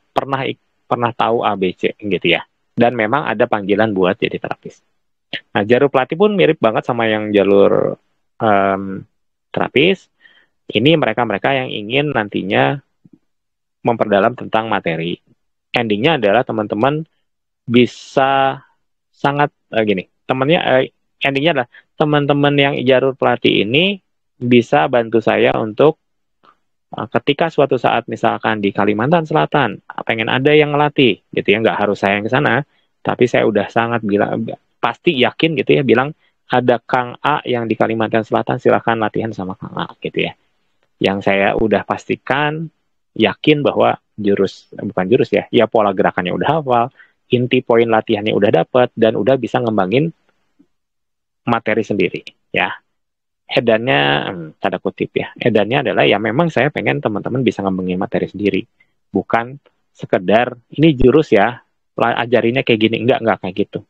pernah tahu ABC gitu ya. Dan memang ada panggilan buat jadi terapis. Nah, jalur pelatih pun mirip banget sama yang jalur terapis. Ini mereka-mereka yang ingin nantinya memperdalam tentang materi. Endingnya adalah teman-teman bisa sangat gini. Endingnya adalah teman-teman yang jalur pelatih ini bisa bantu saya untuk ketika suatu saat misalkan di Kalimantan Selatan pengen ada yang ngelatih gitu ya, nggak harus saya yang ke sana, tapi saya udah sangat bilang pasti yakin gitu ya, bilang ada Kang A yang di Kalimantan Selatan, silahkan latihan sama Kang A gitu ya. Yang saya udah pastikan yakin bahwa bukan jurus ya pola gerakannya udah hafal, inti poin latihannya udah dapat, dan udah bisa ngembangin materi sendiri ya. Edannya tanda kutip ya, edannya adalah ya memang saya pengen teman-teman bisa ngembangin materi sendiri, bukan sekedar ini jurus ya ajarinnya kayak gini, enggak kayak gitu.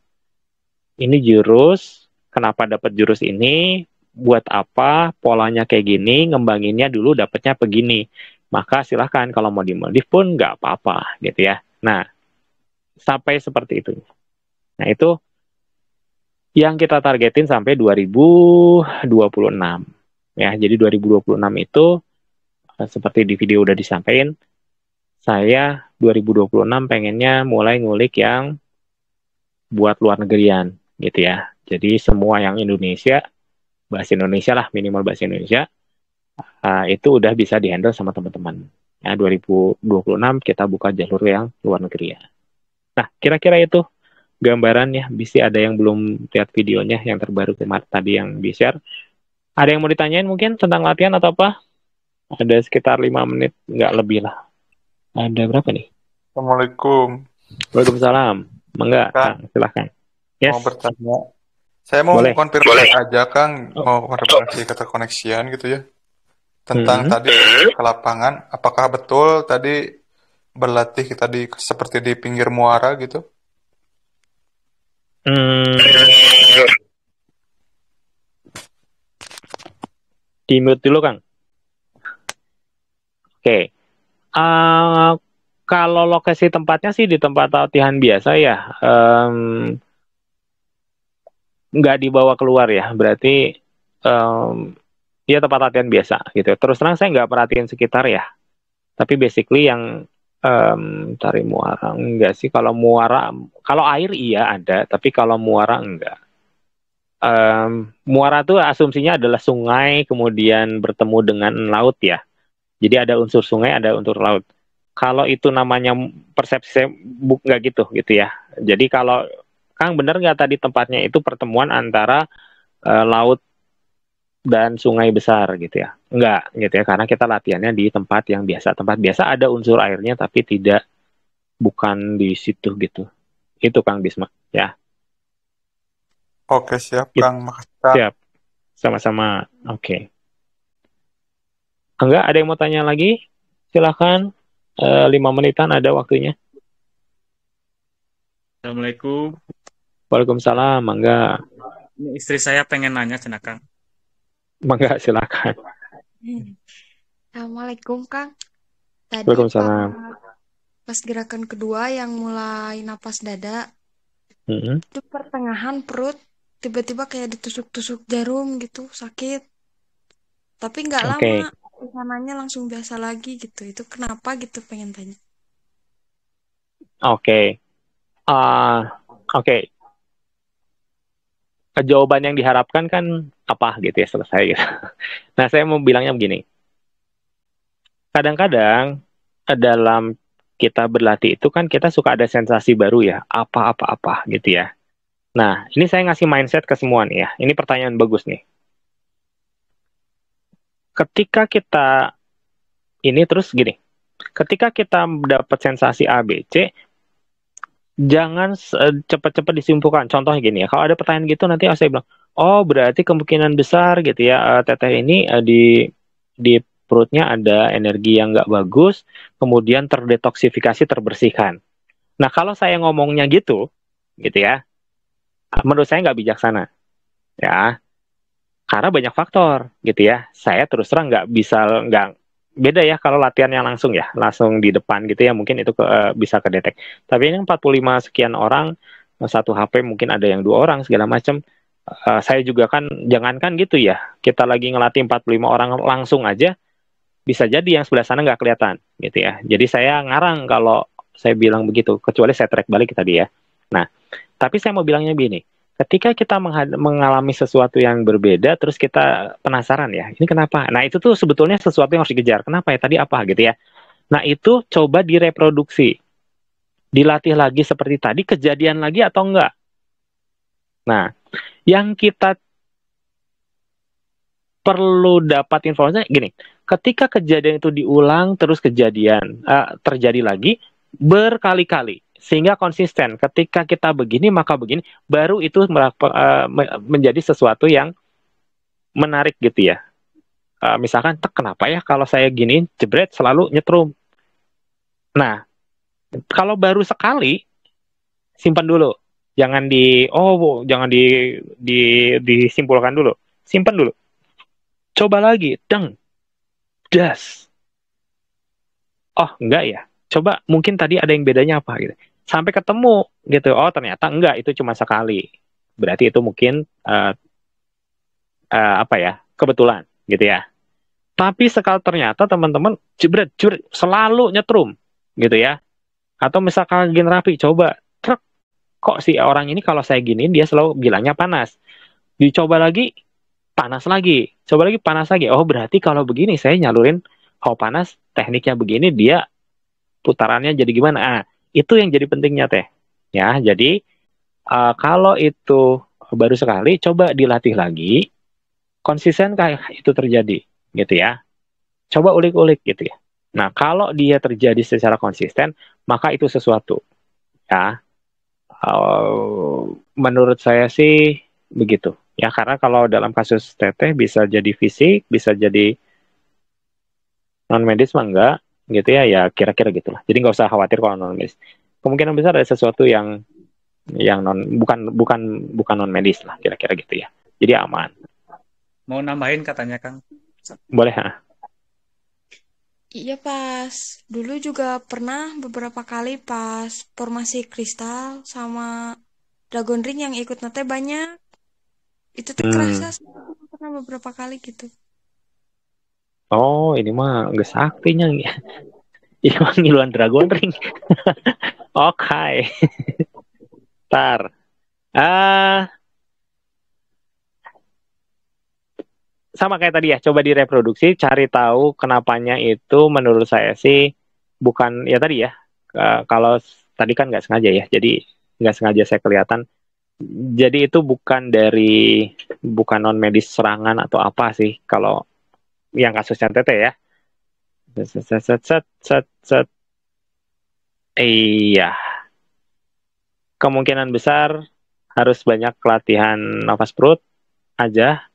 Ini jurus, kenapa dapat jurus ini, buat apa, polanya kayak gini, ngembanginnya dulu dapatnya begini. maka silahkan kalau mau dimodif pun nggak apa-apa gitu ya. Nah, sampai seperti itu. Nah, itu yang kita targetin sampai 2026. Ya, jadi 2026 itu seperti di video udah disampaikan, saya 2026 pengennya mulai ngulik yang buat luar negerian gitu ya. Jadi semua yang Indonesia, bahasa Indonesia lah, minimal bahasa Indonesia, itu udah bisa dihandle sama teman-teman. Ya, 2026 kita buka jalur yang luar negeri ya. Nah, kira-kira itu gambarannya. Bisa ada yang belum lihat videonya yang terbaru kemarin tadi yang di-share. Ada yang mau ditanyain mungkin tentang latihan atau apa? Ada sekitar 5 menit, nggak lebih lah. Ada berapa nih? Assalamualaikum. Waalaikumsalam. Mangga, Kang, Kang, silahkan. mau Yes, bertanya. Saya mau boleh. konfirmasi aja, Kang. Oh. Mau konfirmasi keterkoneksian gitu ya. Tentang Hmm. tadi ke lapangan. Apakah betul tadi berlatih kita seperti di pinggir muara gitu? Hmm. Di mute dulu, Kang. Oke. Kalau lokasi tempatnya sih di tempat latihan biasa ya. Nggak dibawa keluar ya. Berarti ya tempat latihan biasa gitu. Terus terang saya nggak perhatiin sekitar ya. Tapi basically yang cari muara enggak sih. Kalau muara, kalau air iya ada. Tapi kalau muara enggak. Muara tuh asumsinya adalah sungai kemudian bertemu dengan laut ya. Jadi ada unsur sungai, ada unsur laut. Kalau itu namanya persepsi saya nggak gitu ya. Jadi kalau Kang bener nggak tadi tempatnya itu pertemuan antara laut dan sungai besar gitu ya? Enggak gitu ya, karena kita latihannya di tempat yang biasa. Tempat biasa ada unsur airnya tapi tidak, bukan di situ gitu. Itu Kang Bisma ya. Oke, siap, Gitu. Kang. Makasih, Kang. Siap, sama-sama. Oke. Enggak, ada yang mau tanya lagi? Silahkan. 5 menitan ada waktunya. Assalamualaikum. Waalaikumsalam, mangga. Ini istri saya pengen nanya, Cina Kang. Mangga, silakan. Assalamualaikum Kang. Tadi Waalaikumsalam. pas gerakan kedua yang mulai napas dada, Mm-hmm. itu pertengahan perut tiba-tiba kayak ditusuk-tusuk jarum gitu, sakit. Tapi nggak Oke. lama, sananya langsung biasa lagi gitu. Itu kenapa gitu pengen tanya. Oke. Oke. Jawaban yang diharapkan kan apa gitu ya, selesai gitu. Nah, saya mau bilangnya begini. Kadang-kadang dalam kita berlatih itu kan kita suka ada sensasi baru ya, apa-apa-apa gitu ya. Nah, ini saya ngasih mindset ke semua nih ya. Ini pertanyaan bagus nih. Ketika kita ini terus gini, ketika kita dapat sensasi A, B, C, jangan cepat-cepat disimpulkan. Contohnya gini ya, kalau ada pertanyaan gitu nanti saya bilang, oh berarti kemungkinan besar gitu ya, teteh ini di perutnya ada energi yang nggak bagus, kemudian terdetoksifikasi, terbersihkan. Nah kalau saya ngomongnya gitu ya, menurut saya nggak bijaksana, ya, karena banyak faktor gitu ya. Saya terus terang nggak beda ya kalau latihannya langsung di depan gitu ya, mungkin itu bisa kedetek. Tapi ini 45 sekian orang, satu HP mungkin ada yang 2 orang segala macam. Saya juga kan jangankan gitu ya, kita lagi ngelatih 45 orang langsung aja bisa jadi yang sebelah sana nggak kelihatan gitu ya. Jadi saya ngarang kalau saya bilang begitu, kecuali saya track balik tadi ya. Nah, tapi saya mau bilangnya begini, ketika kita mengalami sesuatu yang berbeda, terus kita penasaran ya, ini kenapa? Nah, itu tuh sebetulnya sesuatu yang harus dikejar. Kenapa ya? Tadi apa gitu ya? Nah, itu coba direproduksi. Dilatih lagi seperti tadi, kejadian lagi atau enggak? Nah, yang kita perlu dapat informasinya gini, ketika kejadian itu diulang, terus terjadi lagi, berkali-kali, sehingga konsisten. Ketika kita begini, maka begini, baru itu menjadi sesuatu yang menarik gitu ya. Misalkan, kenapa ya kalau saya gini, jebret selalu nyetrum. Nah, kalau baru sekali, simpan dulu. Jangan disimpulkan dulu. Simpan dulu. Coba lagi, das. oh enggak ya, coba mungkin tadi ada yang bedanya apa gitu. Sampai ketemu gitu, oh ternyata enggak, itu cuma sekali. Berarti itu mungkin apa ya, kebetulan gitu ya. Tapi sekali ternyata teman-teman jebret selalu nyetrum gitu ya. Atau misalkan lagi rapi, coba truk, kok si orang ini kalau saya giniin dia selalu bilangnya panas. Dicoba lagi panas lagi, coba lagi panas lagi. Oh berarti kalau begini saya nyalurin panas, tekniknya begini, dia putarannya jadi gimana? Itu yang jadi pentingnya teh. Ya, jadi kalau itu baru sekali, coba dilatih lagi, konsisten kayak itu terjadi, gitu ya. Coba ulik-ulik gitu ya. Nah, kalau dia terjadi secara konsisten, maka itu sesuatu. Ya, menurut saya sih begitu. Ya, karena kalau dalam kasus teteh bisa jadi fisik, bisa jadi non medis mah enggak, gitu ya. Ya kira-kira gitulah. Jadi nggak usah khawatir kalau non medis. Kemungkinan besar ada sesuatu yang bukan non medis lah, kira-kira gitu ya. Jadi aman. Mau nambahin katanya, Kang. Boleh, ha? Iya pas dulu juga pernah beberapa kali pas formasi kristal sama Dragon Ring yang ikut nate banyak. Itu tuh kerasa pernah beberapa kali gitu. Oh, ini mah nggak saktinya. Ini mah ngiluan Dragon Ring. Oke. Ntar. Sama kayak tadi ya, coba direproduksi, cari tahu kenapanya itu menurut saya sih bukan, ya tadi ya, kalau tadi kan nggak sengaja ya, jadi nggak sengaja saya kelihatan. Jadi itu bukan non medis serangan atau apa sih, kalau yang kasusnya Tete ya. Iya, kemungkinan besar harus banyak latihan nafas perut aja,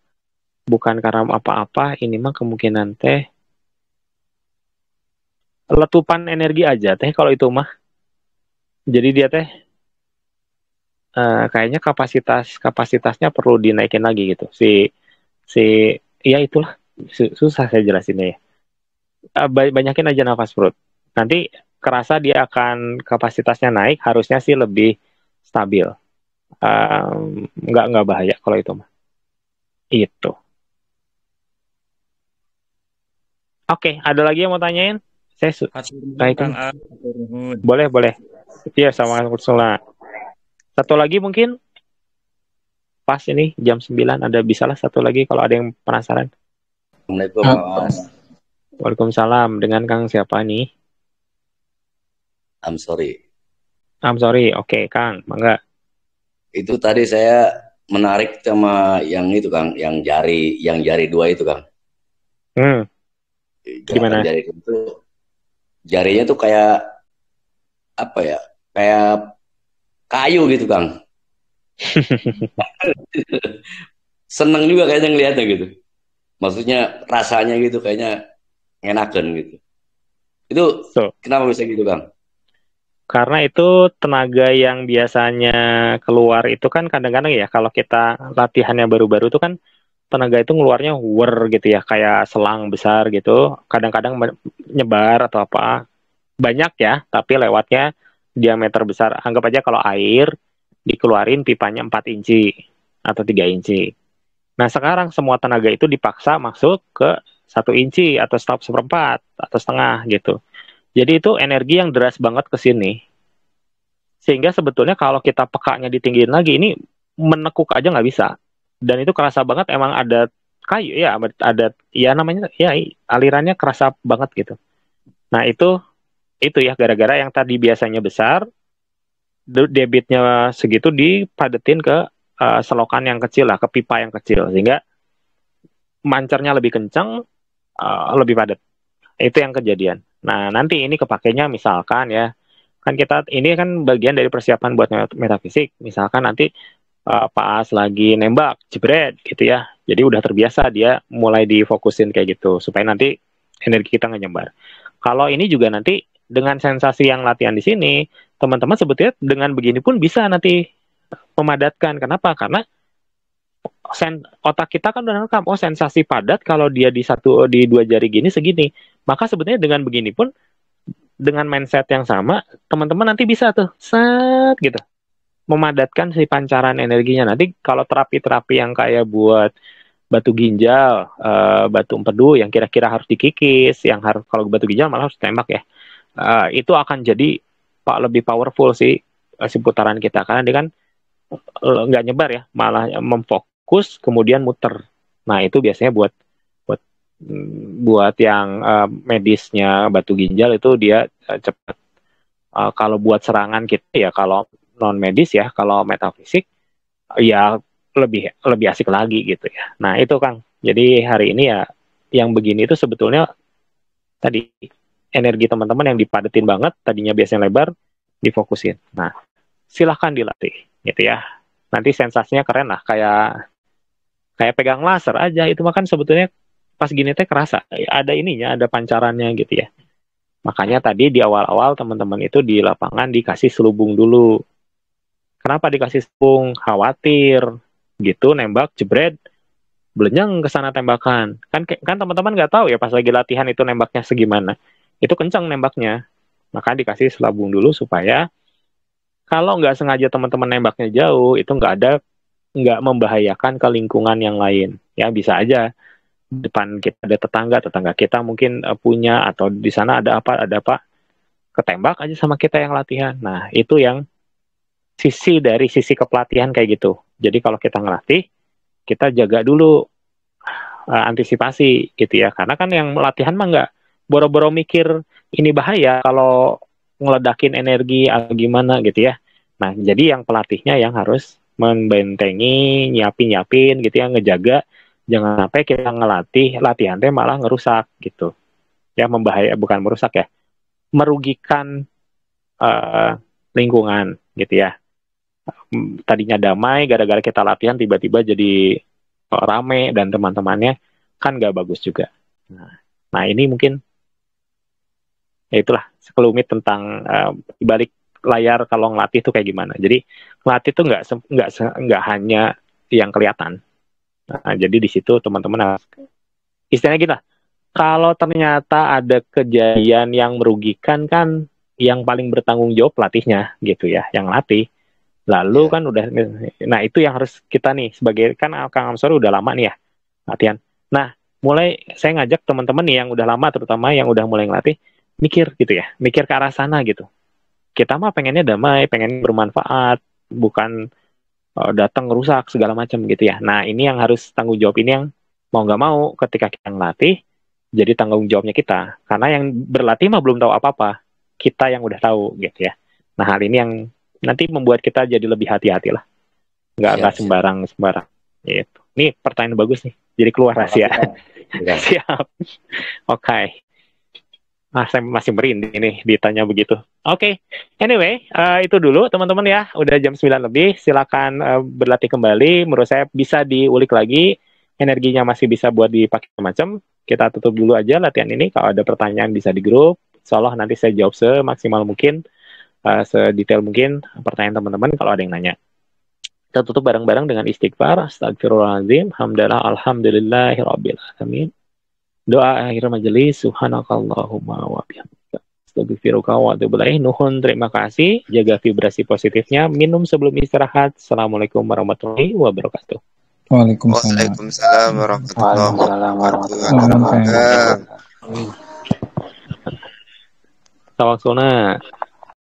bukan karena apa-apa. Ini mah kemungkinan teh letupan energi aja teh kalau itu mah. Jadi dia teh kayaknya kapasitasnya perlu dinaikin lagi gitu. Si ya itulah, susah saya jelasinnya ya. Banyakin aja nafas perut. Nanti kerasa dia akan kapasitasnya naik, harusnya sih lebih stabil. Nggak bahaya kalau itu mah. Itu. Oke, ada lagi yang mau tanyain? Saya Kang A. Boleh. Iya, sama Ursula. Satu lagi mungkin pas ini jam 9 ada, bisalah satu lagi kalau ada yang penasaran. Assalamualaikum Mas. Waalaikumsalam. Dengan Kang siapa nih? I'm sorry. Oke, Kang, mangga. Itu tadi saya menarik sama yang itu Kang, yang jari 2 itu Kang. Gimana? Jari itu, jarinya tuh kayak apa ya? Kayak kayu gitu Kang. Seneng juga kayaknya ngeliatnya gitu. Maksudnya rasanya gitu kayaknya enakan gitu. Itu kenapa bisa gitu Kang? Karena itu tenaga yang biasanya keluar itu kan kadang-kadang ya, kalau kita latihannya baru-baru itu kan tenaga itu ngeluarnya gitu ya, kayak selang besar gitu. Kadang-kadang nyebar atau apa. Banyak ya, tapi lewatnya diameter besar. Anggap aja kalau air dikeluarin pipanya 4 inci atau 3 inci. Nah sekarang semua tenaga itu dipaksa masuk ke 1 inci atau 1/4 atau setengah gitu. Jadi itu energi yang deras banget ke sini. Sehingga sebetulnya kalau kita pekanya ditinggiin lagi, ini menekuk aja nggak bisa. Dan itu kerasa banget, emang ada kayu ya, ada ya namanya ya, alirannya kerasa banget gitu. Nah itu ya gara-gara yang tadi biasanya besar, debitnya segitu dipadetin ke selokan yang kecil lah, ke pipa yang kecil, sehingga mancarnya lebih kencang, lebih padat. Itu yang kejadian. Nah nanti ini kepakainya misalkan ya, kan kita ini kan bagian dari persiapan buat metafisik. Misalkan nanti pas lagi nembak, jebret gitu ya. Jadi udah terbiasa, dia mulai difokusin kayak gitu supaya nanti energi kita nggak nyebar. Kalau ini juga nanti dengan sensasi yang latihan di sini, teman-teman sebetulnya dengan begini pun bisa nanti memadatkan. Kenapa? Karena otak kita kan udah rekam, oh sensasi padat kalau dia di 2 jari gini segini. Maka sebetulnya dengan begini pun dengan mindset yang sama, teman-teman nanti bisa tuh set gitu memadatkan si pancaran energinya. Nanti kalau terapi-terapi yang kayak buat batu ginjal, batu empedu yang kira-kira harus dikikis, yang harus kalau batu ginjal malah harus tembak ya. Itu akan jadi lebih powerful sih si putaran kita, karena dia kan nggak nyebar ya, malah memfokus kemudian muter. Nah itu biasanya buat yang medisnya batu ginjal itu dia cepat. Kalau buat serangan kita ya, kalau non medis ya, kalau metafisik ya lebih asik lagi gitu ya. Nah itu Kang, jadi hari ini ya yang begini itu sebetulnya tadi energi teman-teman yang dipadetin banget, tadinya biasanya lebar, difokusin. Nah silahkan dilatih gitu ya. Nanti sensasinya keren lah, kayak pegang laser aja. Itu makan sebetulnya pas gini teh kerasa ada ininya, ada pancarannya gitu ya. Makanya tadi di awal-awal teman-teman itu di lapangan dikasih selubung dulu. Kenapa dikasih selubung? Khawatir gitu nembak jebret belenyang ke sana tembakan. Kan teman-teman nggak tahu ya pas lagi latihan itu nembaknya segimana. Itu kencang nembaknya. Maka dikasih selubung dulu supaya kalau nggak sengaja teman-teman nembaknya jauh, itu nggak membahayakan ke lingkungan yang lain. Ya bisa aja depan kita ada tetangga kita mungkin punya, atau di sana ada apa ketembak aja sama kita yang latihan. Nah itu yang dari sisi kepelatihan kayak gitu. Jadi kalau kita ngelatih, kita jaga dulu antisipasi gitu ya, karena kan yang latihan mah nggak boro-boro mikir ini bahaya kalau ngeledakin energi atau gimana gitu ya. Nah jadi yang pelatihnya yang harus membentengi, nyiapin gitu ya, ngejaga jangan sampai kita ngelatih latihan teh malah ngerusak gitu ya, bukan merusak ya, merugikan lingkungan gitu ya. Tadinya damai gara-gara kita latihan tiba-tiba jadi rame dan teman-temannya, kan nggak bagus juga. Nah ini mungkin ya itulah sekelumit tentang di balik layar kalau ngelatih itu kayak gimana. Jadi ngelatih itu nggak hanya yang kelihatan. Nah, jadi di situ teman-teman harus istilahnya gitu lah. Kalau ternyata ada kejadian yang merugikan, kan yang paling bertanggung jawab pelatihnya gitu ya, yang latih. Lalu kan udah, nah itu yang harus kita nih sebagai, kan Kang Amsor udah lama nih ya latihan. Nah mulai saya ngajak teman-teman nih yang udah lama, terutama yang udah mulai ngelatih, mikir gitu ya, mikir ke arah sana gitu. Kita mah pengennya damai, pengen bermanfaat, bukan datang rusak segala macam gitu ya. Nah ini yang harus tanggung jawab, ini yang mau nggak mau ketika kita ngelatih jadi tanggung jawabnya kita, karena yang berlatih mah belum tahu apa-apa, kita yang udah tahu gitu ya. Nah hal ini yang nanti membuat kita jadi lebih hati-hati lah, nggak sembarang gitu. Ini pertanyaan bagus nih, jadi keluar rahasia. Siap. Oke. Saya masih merinding ini ditanya begitu. Oke. Anyway, itu dulu teman-teman ya. Udah jam 9 lebih. Silakan berlatih kembali. Menurut saya bisa diulik lagi. Energinya masih bisa buat dipakai macam. Kita tutup dulu aja latihan ini. Kalau ada pertanyaan bisa di grup. Insyaallah nanti saya jawab semaksimal mungkin, sedetail mungkin pertanyaan teman-teman kalau ada yang nanya. Kita tutup bareng-bareng dengan istighfar. Astagfirullahaladzim. Hamdalah. Alhamdulillahirabbil alamin. Doa akhir majelis, subhanakallahumma wa bihamdika astaghfiruka wa atubu ilaik. Nuhun terima kasih, jaga vibrasi positifnya, minum sebelum istirahat. Assalamualaikum warahmatullahi wabarakatuh. Waalaikumsalam warahmatullahi wabarakatuh. Salam sunat.